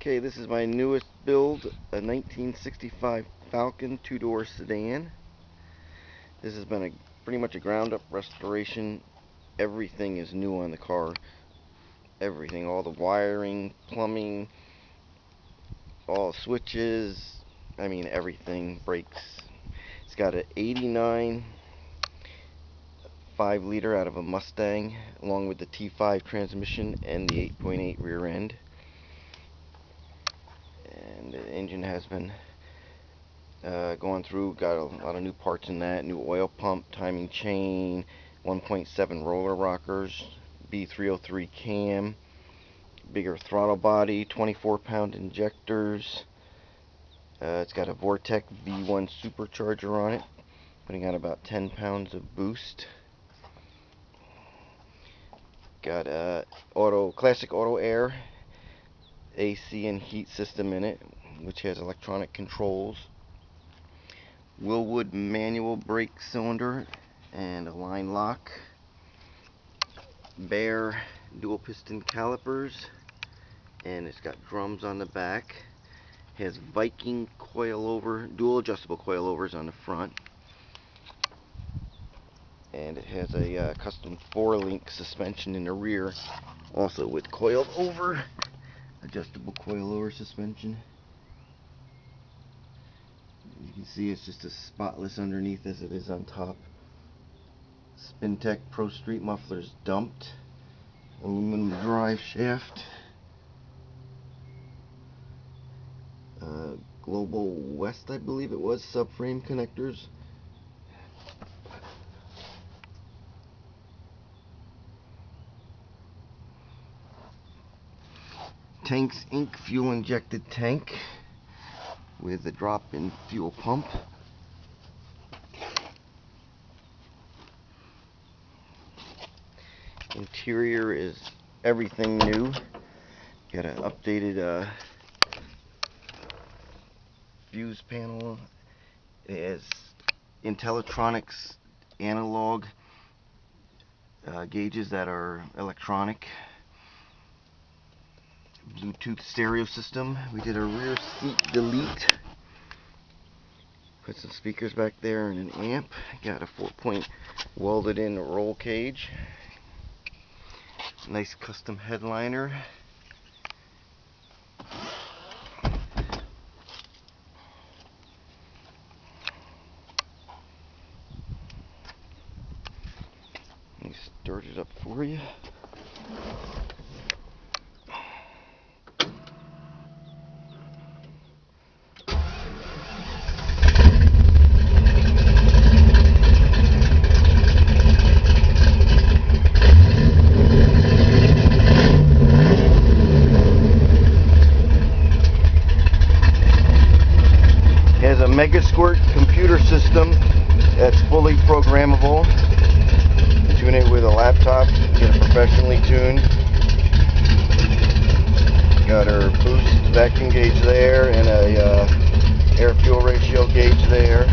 Okay, this is my newest build, a 1965 Falcon two-door sedan. This has been pretty much a ground-up restoration. Everything is new on the car. Everything, all the wiring, plumbing, all switches, I mean everything, brakes. It's got an 89 5-liter out of a Mustang, along with the T5 transmission and the 8.8 rear end. And the engine has been going through, got a lot of new parts in that, new oil pump, timing chain, 1.7 roller rockers, b303 cam, bigger throttle body, 24-pound injectors. It's got a Vortech V1 supercharger on it, putting out about 10 pounds of boost. Got a classic auto air AC and heat system in it, which has electronic controls. Willwood manual brake cylinder and a line lock. Bare dual piston calipers, and it's got drums on the back. Has Viking dual adjustable coilovers on the front, and it has a custom 4-link suspension in the rear, also with coiled over adjustable coilover suspension. You can see it's just as spotless underneath as it is on top. Spintech prostreeet mufflers dumped. Aluminum drive shaft. Global West, I believe it was, subframe connectors. Tanks Inc. fuel injected tank with a drop-in fuel pump. Interior is everything new. Got an updated fuse panel. It has Intellitronics analog gauges that are electronic. Bluetooth stereo system. We did a rear seat delete. Put some speakers back there and an amp. Got a 4-point welded in roll cage. Nice custom headliner. Let me start it up for you. Has a Mega Squirt computer system that's fully programmable. Tune it with a laptop, get it professionally tuned. Got her boost vacuum gauge there and a air fuel ratio gauge there.